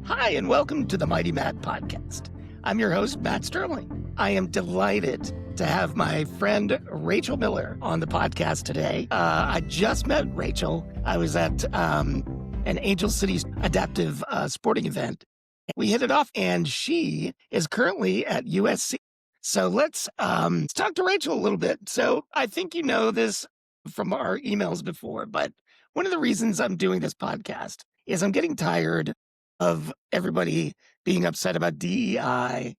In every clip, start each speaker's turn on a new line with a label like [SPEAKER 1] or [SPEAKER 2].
[SPEAKER 1] Hi, and welcome to the Mighty Matt podcast. I'm your host, Matt Sterling. I am delighted to have my friend Rachael Miller on the podcast today. I just met Rachael. I was at an Angel City adaptive sporting event. We hit it off, and she is currently at USC. So let's talk to Rachael a little bit. So I think you know this from our emails before, but one of the reasons I'm doing this podcast is I'm getting tired of everybody being upset about DEI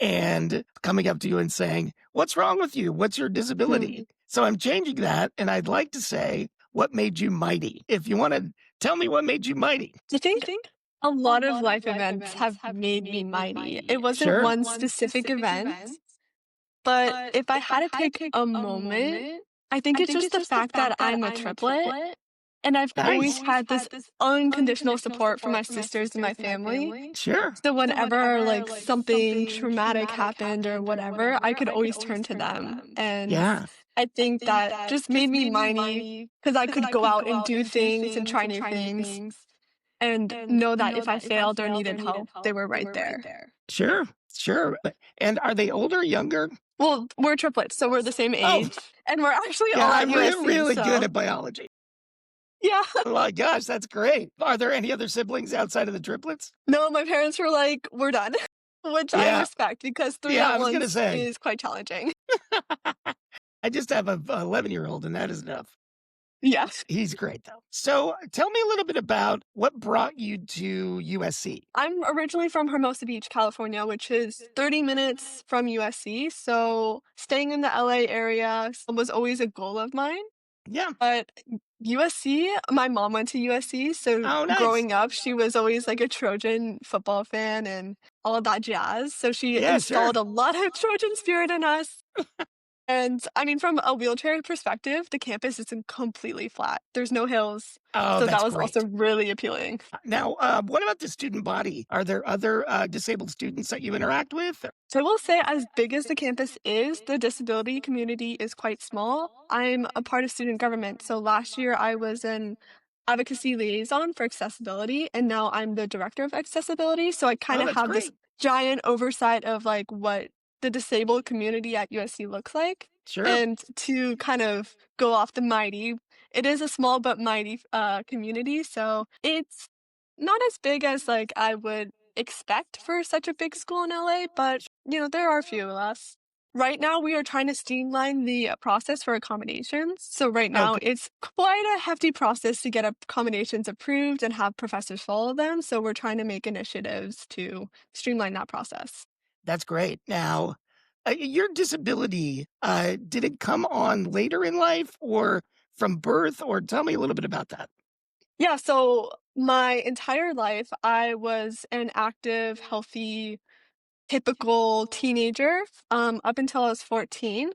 [SPEAKER 1] and coming up to you and saying, what's wrong with you? What's your disability? So I'm changing that. And I'd like to say, what made you mighty? If you want to tell me what made you mighty.
[SPEAKER 2] I think a lot of life events have made me mighty. It wasn't one specific event, but if I had to take a moment, I think it's just the fact that I'm a triplet. And I've always had this unconditional support from my sisters and my family.
[SPEAKER 1] Sure.
[SPEAKER 2] So whenever like something traumatic happened or whatever, I could always turn to them. And I think that just made me mighty because I could go out and do things and try new things and know that if I failed or needed help, they were right there.
[SPEAKER 1] Sure. And are they older or younger?
[SPEAKER 2] Well, we're triplets, so we're the same age. And we're actually all at
[SPEAKER 1] I'm
[SPEAKER 2] USC,
[SPEAKER 1] really good at biology.
[SPEAKER 2] Yeah.
[SPEAKER 1] Oh my gosh, that's great. Are there any other siblings outside of the triplets?
[SPEAKER 2] No, my parents were like, we're done, which I respect because 3 at once is quite challenging.
[SPEAKER 1] I just have an 11-year-old and that is enough.
[SPEAKER 2] Yes.
[SPEAKER 1] He's great though. So tell me a little bit about what brought you to USC.
[SPEAKER 2] I'm originally from Hermosa Beach, California, which is 30 minutes from USC. So staying in the LA area was always a goal of mine.
[SPEAKER 1] Yeah.
[SPEAKER 2] But USC, my mom went to USC, so growing up, she was always like a Trojan football fan and all of that jazz. So she installed a lot of Trojan spirit in us. And I mean, from a wheelchair perspective, the campus isn't completely flat. There's no hills. So that was also really appealing.
[SPEAKER 1] Now, what about the student body? Are there other disabled students that you interact with?
[SPEAKER 2] So I will say, as big as the campus is, the disability community is quite small. I'm a part of student government. So last year I was an advocacy liaison for accessibility, and now I'm the director of accessibility. So I kind of have this giant oversight of like what the disabled community at USC looks like.
[SPEAKER 1] Sure.
[SPEAKER 2] And to kind of go off the mighty, it is a small but mighty community. So it's not as big as like I would expect for such a big school in LA, but you know, there are a few of us. Right now, we are trying to streamline the process for accommodations. So right now, it's quite a hefty process to get accommodations approved and have professors follow them. So we're trying to make initiatives to streamline that process.
[SPEAKER 1] That's great. Now, your disability, did it come on later in life or from birth? Or tell me a little bit about that.
[SPEAKER 2] Yeah, so my entire life, I was an active, healthy, typical teenager up until I was 14.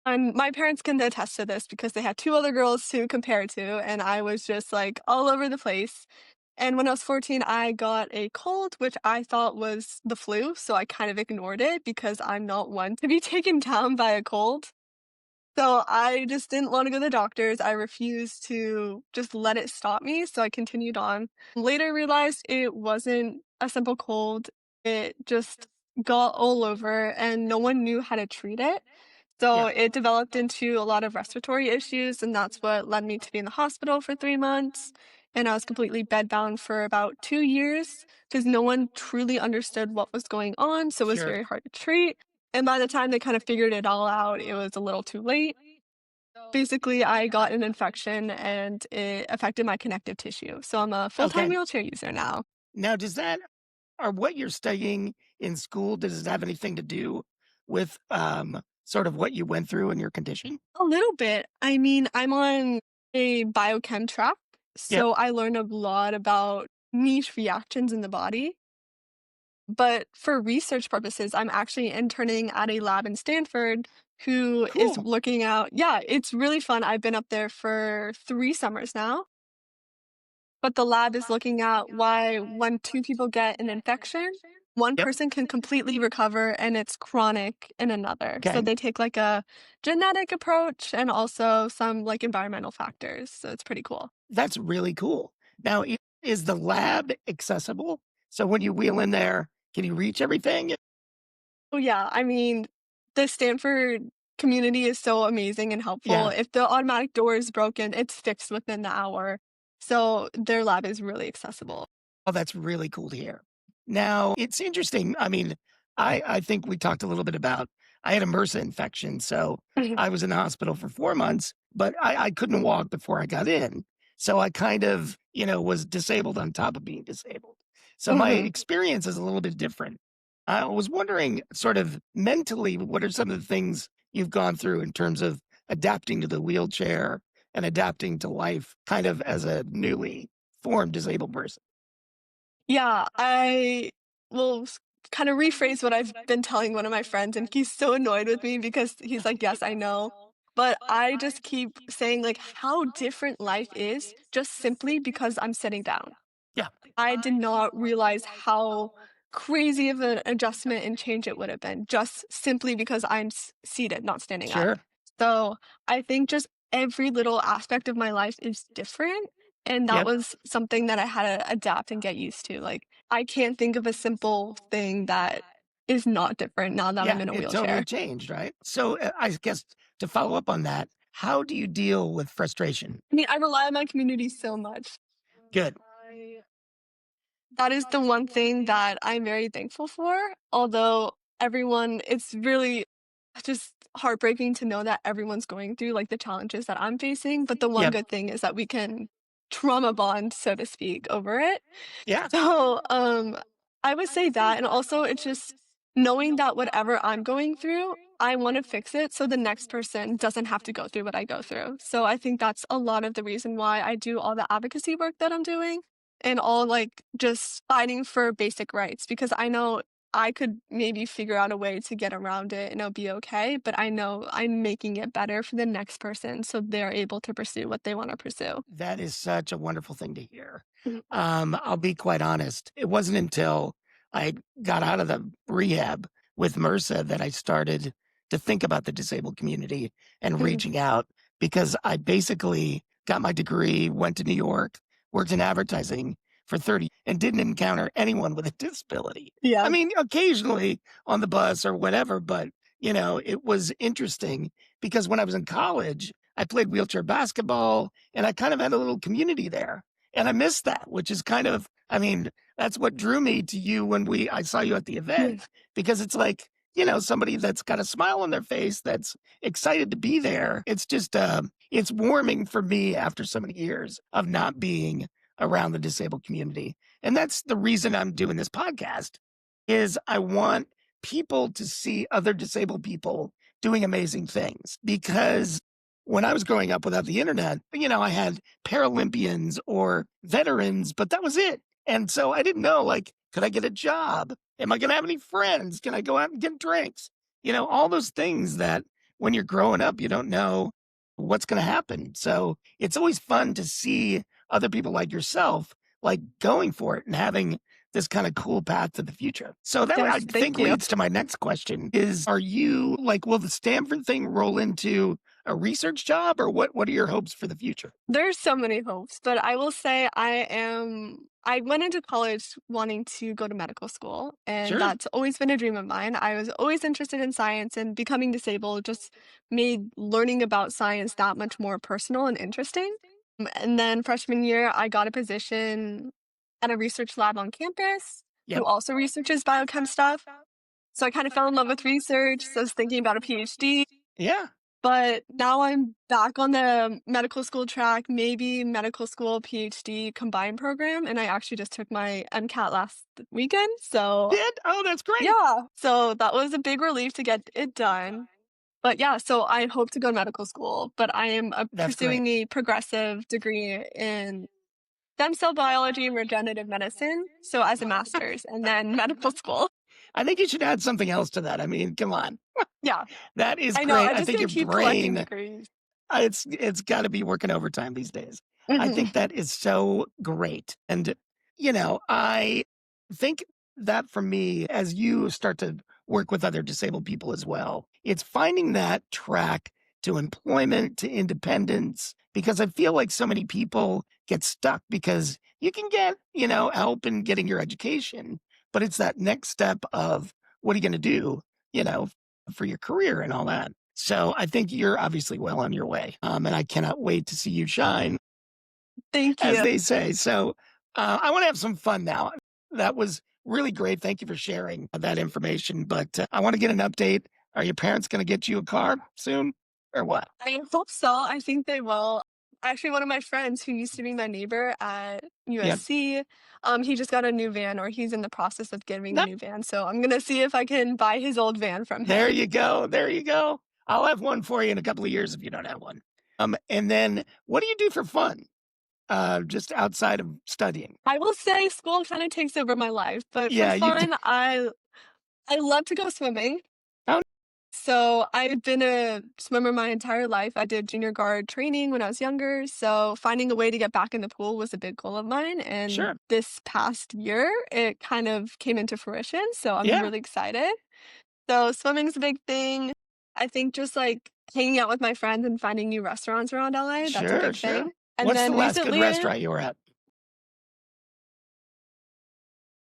[SPEAKER 2] And my parents can attest to this because they had 2 other girls to compare to, and I was just like all over the place. And when I was 14, I got a cold, which I thought was the flu, so I kind of ignored it because I'm not one to be taken down by a cold. So I just didn't want to go to the doctors. I refused to just let it stop me, so I continued on. Later realized it wasn't a simple cold. It just got all over and no one knew how to treat it. So it developed into a lot of respiratory issues, and that's what led me to be in the hospital for 3 months. And I was completely bedbound for about 2 years because no one truly understood what was going on. So it was very hard to treat. And by the time they kind of figured it all out, it was a little too late. Basically, I got an infection and it affected my connective tissue. So I'm a full-time wheelchair user now.
[SPEAKER 1] Now, or what you're studying in school, does it have anything to do with sort of what you went through in your condition?
[SPEAKER 2] A little bit. I mean, I'm on a biochem track, so I learned a lot about niche reactions in the body. But for research purposes, I'm actually interning at a lab in Stanford who is looking out. Yeah, it's really fun. I've been up there for 3 summers now. But the lab is looking at why when 2 people get an infection, one person can completely recover and it's chronic in another. So they take like a genetic approach and also some like environmental factors. So it's pretty cool.
[SPEAKER 1] That's really cool. Now, is the lab accessible? So when you wheel in there, can you reach everything?
[SPEAKER 2] Oh, yeah. I mean, the Stanford community is so amazing and helpful.
[SPEAKER 1] Yeah.
[SPEAKER 2] If the automatic door is broken, it's fixed within the hour. So their lab is really accessible.
[SPEAKER 1] Oh, that's really cool to hear. Now, it's interesting. I mean, I think we talked a little bit about I had a MRSA infection, so
[SPEAKER 2] Mhm,
[SPEAKER 1] I was in the hospital for 4 months, but I couldn't walk before I got in. So I kind of, was disabled on top of being disabled. So my
[SPEAKER 2] mhm.
[SPEAKER 1] experience is a little bit different. I was wondering sort of mentally, what are some of the things you've gone through in terms of adapting to the wheelchair and adapting to life kind of as a newly formed disabled person?
[SPEAKER 2] Yeah, I will kind of rephrase what I've been telling one of my friends, and he's so annoyed with me because he's like, "Yes, I know." But I just keep saying, like, how different life is just simply because I'm sitting down.
[SPEAKER 1] Yeah,
[SPEAKER 2] I did not realize how crazy of an adjustment and change it would have been just simply because I'm seated, not standing up.
[SPEAKER 1] sure.
[SPEAKER 2] So I think just every little aspect of my life is different. And that
[SPEAKER 1] Yep.
[SPEAKER 2] was something that I had to adapt and get used to. Like, I can't think of a simple thing that is not different now that I'm
[SPEAKER 1] Yeah,
[SPEAKER 2] in a
[SPEAKER 1] it totally
[SPEAKER 2] wheelchair.
[SPEAKER 1] changed, right? So I guess to follow up on that, how do you deal with frustration?
[SPEAKER 2] I mean, I rely on my community so much.
[SPEAKER 1] Good.
[SPEAKER 2] That is the one thing that I'm very thankful for, although everyone it's really just heartbreaking to know that everyone's going through, like, the challenges that I'm facing, but the one
[SPEAKER 1] Yep.
[SPEAKER 2] good thing is that we can trauma bond, so to speak, over it.
[SPEAKER 1] Yeah.
[SPEAKER 2] So, I would say that, and also it's just knowing that whatever I'm going through, I wanna fix it so the next person doesn't have to go through what I go through. So I think that's a lot of the reason why I do all the advocacy work that I'm doing and all, like, just fighting for basic rights because I know I could maybe figure out a way to get around it and it'll be okay, but I know I'm making it better for the next person so they're able to pursue what they wanna pursue.
[SPEAKER 1] That is such a wonderful thing to hear.
[SPEAKER 2] Mhm,
[SPEAKER 1] I'll be quite honest. It wasn't until I got out of the rehab with MRSA that I started to think about the disabled community and
[SPEAKER 2] mhm.
[SPEAKER 1] reaching out because I basically got my degree, went to New York, worked in advertising for 30 and didn't encounter anyone with a disability. I
[SPEAKER 2] Yeah.
[SPEAKER 1] mean, occasionally on the bus or whatever, but it was interesting because when I was in college, I played wheelchair basketball and I kind of had a little community there. And I missed that, which is kind of, I mean, that's what drew me to you when I saw you at the event because it's like, somebody that's got a smile on their face that's excited to be there. It's just, it's warming for me after so many years of not being around the disabled community. And that's the reason I'm doing this podcast is I want people to see other disabled people doing amazing things because when I was growing up without the internet, I had Paralympians or veterans, but that was it. And so I didn't know, like, could I get a job? Am I going to have any friends? Can I go out and get drinks? All those things that when you're growing up, you don't know what's going to happen. So it's always fun to see other people like yourself, like going for it and having this kind of cool path to the future. So that I
[SPEAKER 2] Yes,
[SPEAKER 1] think
[SPEAKER 2] thank you.
[SPEAKER 1] leads to my next question is, are you like, will the Stanford thing roll into a research job or what are your hopes for the future?
[SPEAKER 2] There's so many hopes, but I will say I went into college wanting to go to medical school, and
[SPEAKER 1] Sure.
[SPEAKER 2] that's always been a dream of mine. I was always interested in science, and becoming disabled just made learning about science that much more personal and interesting. And then freshman year, I got a position at a research lab on campus who
[SPEAKER 1] Yep.
[SPEAKER 2] also researches biochem stuff. So I kind of fell in love with research. So I was thinking about a PhD.
[SPEAKER 1] Yeah.
[SPEAKER 2] But now I'm back on the medical school track, maybe medical school PhD combined program, and I actually just took my MCAT last weekend, so
[SPEAKER 1] Did? Oh, that's great.
[SPEAKER 2] yeah, so that was a big relief to get it done. But yeah, so I hope to go to medical school, but I am,
[SPEAKER 1] That's great.
[SPEAKER 2] pursuing a progressive degree in stem cell biology and regenerative medicine, so as a master's, and then medical school.
[SPEAKER 1] I think you should add something else to that. I mean, come on.
[SPEAKER 2] Yeah,
[SPEAKER 1] That is
[SPEAKER 2] I know,
[SPEAKER 1] great.
[SPEAKER 2] I'm
[SPEAKER 1] I
[SPEAKER 2] just
[SPEAKER 1] think
[SPEAKER 2] gonna
[SPEAKER 1] your
[SPEAKER 2] keep collecting
[SPEAKER 1] brain,
[SPEAKER 2] degrees.
[SPEAKER 1] it's got to be working overtime these days. I
[SPEAKER 2] Mhm.
[SPEAKER 1] think that is so great. And, I think that for me, as you start to work with other disabled people as well, it's finding that track to employment to independence? Because I feel like so many people get stuck because you can get, help in getting your education, but it's that next step of what are you going to do, you know, for your career and all that. So I think you're obviously well on your way. And I cannot wait to see you shine,
[SPEAKER 2] Thank
[SPEAKER 1] as
[SPEAKER 2] you.
[SPEAKER 1] they say. So I want to have some fun now. That was really great. Thank you for sharing that information. But I want to get an update. Are your parents going to get you a car soon or what?
[SPEAKER 2] I hope so. I think they will. Actually, one of my friends who used to be my neighbor at
[SPEAKER 1] Yep.
[SPEAKER 2] USC, he just got a new van, or he's in the process of getting a
[SPEAKER 1] No,
[SPEAKER 2] new van. So I'm gonna see if I can buy his old van from
[SPEAKER 1] there
[SPEAKER 2] him.
[SPEAKER 1] you go. There you go. I'll have one for you in a couple of years if you don't have one. And then what do you do for fun? Just outside of studying?
[SPEAKER 2] I will say school kind of takes over my life, but for
[SPEAKER 1] Yeah, you do.
[SPEAKER 2] fun, I love to go swimming.
[SPEAKER 1] Oh,
[SPEAKER 2] So I've been a swimmer my entire life. I did junior guard training when I was younger. So finding a way to get back in the pool was a big goal of mine. And
[SPEAKER 1] sure.
[SPEAKER 2] this past year, it kind of came into fruition. So I'm
[SPEAKER 1] Yeah,
[SPEAKER 2] really excited. So swimming's a big thing. I think just like hanging out with my friends and finding new restaurants around LA, that's a
[SPEAKER 1] sure,
[SPEAKER 2] big
[SPEAKER 1] sure.
[SPEAKER 2] thing. And
[SPEAKER 1] What's the
[SPEAKER 2] then
[SPEAKER 1] last good
[SPEAKER 2] recently,
[SPEAKER 1] restaurant you were at?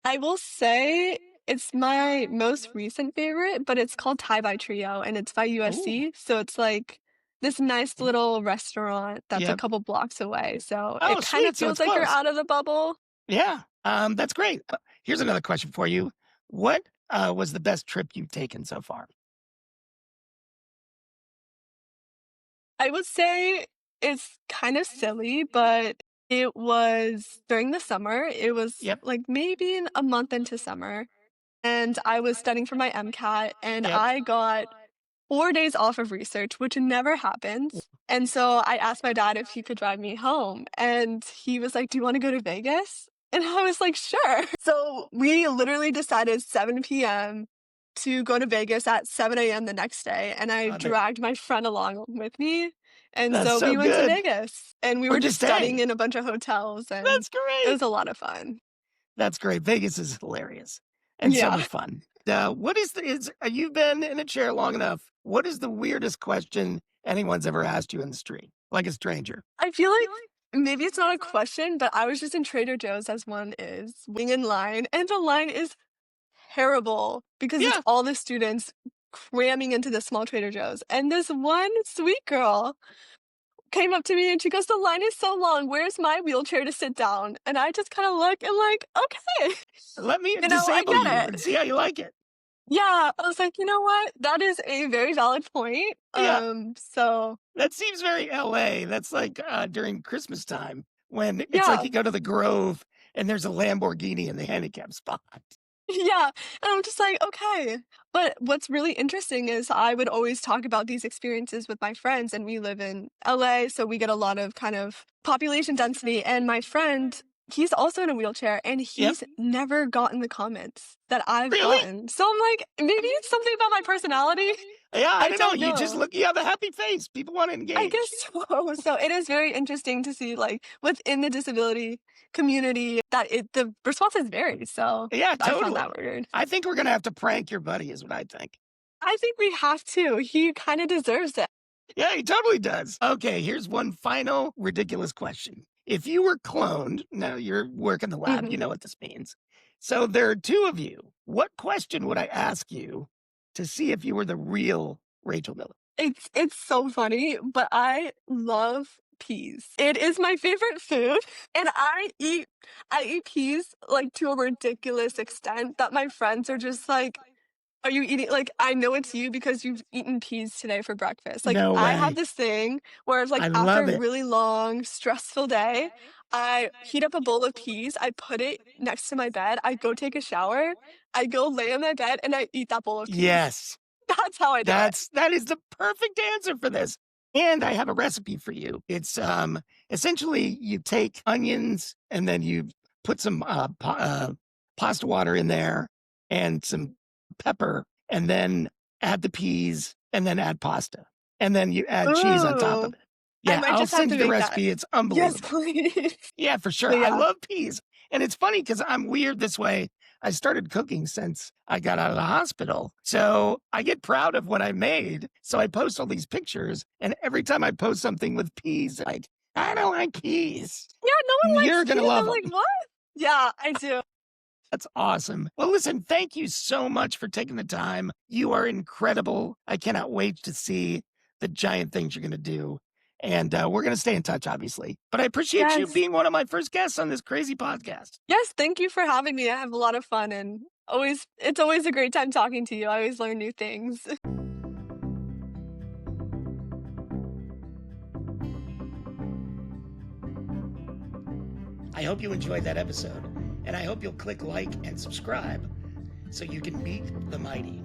[SPEAKER 2] I will say it's my most recent favorite, but it's called Thai by Trio and it's by
[SPEAKER 1] Oh,
[SPEAKER 2] USC. So it's like this nice little restaurant that's a
[SPEAKER 1] yep.
[SPEAKER 2] couple blocks away. So
[SPEAKER 1] Oh,
[SPEAKER 2] it kind of
[SPEAKER 1] sweet. So
[SPEAKER 2] feels
[SPEAKER 1] it's
[SPEAKER 2] like you're
[SPEAKER 1] close.
[SPEAKER 2] out of the bubble.
[SPEAKER 1] Yeah, that's great. Here's another question for you. What was the best trip you've taken so far?
[SPEAKER 2] I would say it's kind of silly, but it was during the summer. It was
[SPEAKER 1] Yep,
[SPEAKER 2] like maybe a month into summer. And I was studying for my MCAT and
[SPEAKER 1] yep.
[SPEAKER 2] I got 4 days off of research, which never happens. And so I asked my dad if he could drive me home, and he was like, "Do you wanna go to Vegas?" And I was like, "Sure." So we literally decided 7 PM to go to Vegas at 7 AM the next day, and I
[SPEAKER 1] Love it.
[SPEAKER 2] dragged my friend along with me, and
[SPEAKER 1] That's
[SPEAKER 2] so
[SPEAKER 1] so
[SPEAKER 2] we went to
[SPEAKER 1] good.
[SPEAKER 2] Vegas, and we
[SPEAKER 1] Or
[SPEAKER 2] were just
[SPEAKER 1] just
[SPEAKER 2] studying
[SPEAKER 1] hang.
[SPEAKER 2] in a bunch of hotels, and
[SPEAKER 1] That's
[SPEAKER 2] it
[SPEAKER 1] great.
[SPEAKER 2] was a lot of fun.
[SPEAKER 1] That's great. Vegas is hilarious and so
[SPEAKER 2] Yeah.
[SPEAKER 1] much fun. What is you've been in a chair long enough? What is the weirdest question anyone's ever asked you in the street, like a stranger?
[SPEAKER 2] I feel like maybe it's not a question, but I was just in Trader Joe's as one is, waiting in line, and the line is terrible because it's
[SPEAKER 1] Yeah,
[SPEAKER 2] all the students cramming into this small Trader Joe's. And this one sweet girl came up to me and she goes, "The line is so long. Where's my wheelchair to sit down?" And I just kind of look and like, okay,
[SPEAKER 1] let me
[SPEAKER 2] I
[SPEAKER 1] disable you
[SPEAKER 2] get
[SPEAKER 1] and
[SPEAKER 2] it.
[SPEAKER 1] see how you like it.
[SPEAKER 2] Yeah, I was like, you know what? That is a very valid point.
[SPEAKER 1] Yeah,
[SPEAKER 2] So
[SPEAKER 1] that seems very LA. That's like during Christmas time when it's like
[SPEAKER 2] yeah.
[SPEAKER 1] you go to the Grove and there's a Lamborghini in the handicap spot.
[SPEAKER 2] Yeah, and I'm just like, "Okay." But what's really interesting is I would always talk about these experiences with my friends, and we live in LA, so we get a lot of kind of population density, and my friend, he's also in a wheelchair, and
[SPEAKER 1] Yep.
[SPEAKER 2] he's never gotten the comments that I've
[SPEAKER 1] Really?
[SPEAKER 2] gotten. So I'm like, maybe it's something about my personality?
[SPEAKER 1] Yeah, I
[SPEAKER 2] I
[SPEAKER 1] don't know.
[SPEAKER 2] don't
[SPEAKER 1] You just
[SPEAKER 2] know.
[SPEAKER 1] look, you have a happy face. People want to
[SPEAKER 2] I
[SPEAKER 1] engage.
[SPEAKER 2] guess so. So it is very interesting to see, like, within the disability community that the responses vary, so
[SPEAKER 1] Yeah,
[SPEAKER 2] I found
[SPEAKER 1] totally.
[SPEAKER 2] that weird.
[SPEAKER 1] I think we're going to have to prank your buddy, is what I think.
[SPEAKER 2] I think we have to. He kinda deserves it.
[SPEAKER 1] Yeah, he totally does. Okay, here's one final ridiculous question. If you were cloned, now you're working the lab, you
[SPEAKER 2] Mhm.
[SPEAKER 1] know what this means. So there are two of you. What question would I ask you to see if you were the real Rachel Miller?
[SPEAKER 2] It's so funny, but I love peas. It is my favorite food, and I eat peas, like, to a ridiculous extent that my friends are just like, "Are you eating" like, "I know it's you because you've eaten peas today for breakfast." Like,
[SPEAKER 1] No
[SPEAKER 2] I have
[SPEAKER 1] way.
[SPEAKER 2] this thing where it's, like,
[SPEAKER 1] I
[SPEAKER 2] after
[SPEAKER 1] love
[SPEAKER 2] a
[SPEAKER 1] it.
[SPEAKER 2] really long, stressful day, I heat up a bowl of peas, I put it next to my bed, I go take a shower, I go lay in my bed, and I eat that bowl of peas.
[SPEAKER 1] Yes.
[SPEAKER 2] That's how I do it.
[SPEAKER 1] That is the perfect answer for this. And I have a recipe for you. It's essentially you take onions and then you put some pasta water in there and some pepper and then add the peas and then add pasta. And then you add cheese on top of
[SPEAKER 2] Ooh,
[SPEAKER 1] it.
[SPEAKER 2] I
[SPEAKER 1] Yeah,
[SPEAKER 2] might
[SPEAKER 1] I'll
[SPEAKER 2] just have
[SPEAKER 1] send
[SPEAKER 2] to
[SPEAKER 1] you the
[SPEAKER 2] make that.
[SPEAKER 1] recipe. It's
[SPEAKER 2] Yes,
[SPEAKER 1] unbelievable.
[SPEAKER 2] please.
[SPEAKER 1] Yeah, for sure.
[SPEAKER 2] But
[SPEAKER 1] I
[SPEAKER 2] yeah.
[SPEAKER 1] love peas. And it's funny because I'm weird this way. I started cooking since I got out of the hospital. So I get proud of what I made. So I post all these pictures. And every time I post something with peas, like, I don't like peas.
[SPEAKER 2] Yeah, no one
[SPEAKER 1] You're
[SPEAKER 2] likes
[SPEAKER 1] going to
[SPEAKER 2] peas.
[SPEAKER 1] love
[SPEAKER 2] I'm
[SPEAKER 1] them.
[SPEAKER 2] like, what? Yeah, I do.
[SPEAKER 1] That's awesome. Well, listen, thank you so much for taking the time. You are incredible. I cannot wait to see the giant things you're going to do. And we're going to stay in touch, obviously. But I appreciate you
[SPEAKER 2] Yes.
[SPEAKER 1] being one of my first guests on this crazy podcast.
[SPEAKER 2] Yes, thank you for having me. I have a lot of fun and it's always a great time talking to you. I always learn new things.
[SPEAKER 1] I hope you enjoyed that episode, and I hope you'll click like and subscribe so you can meet the mighty.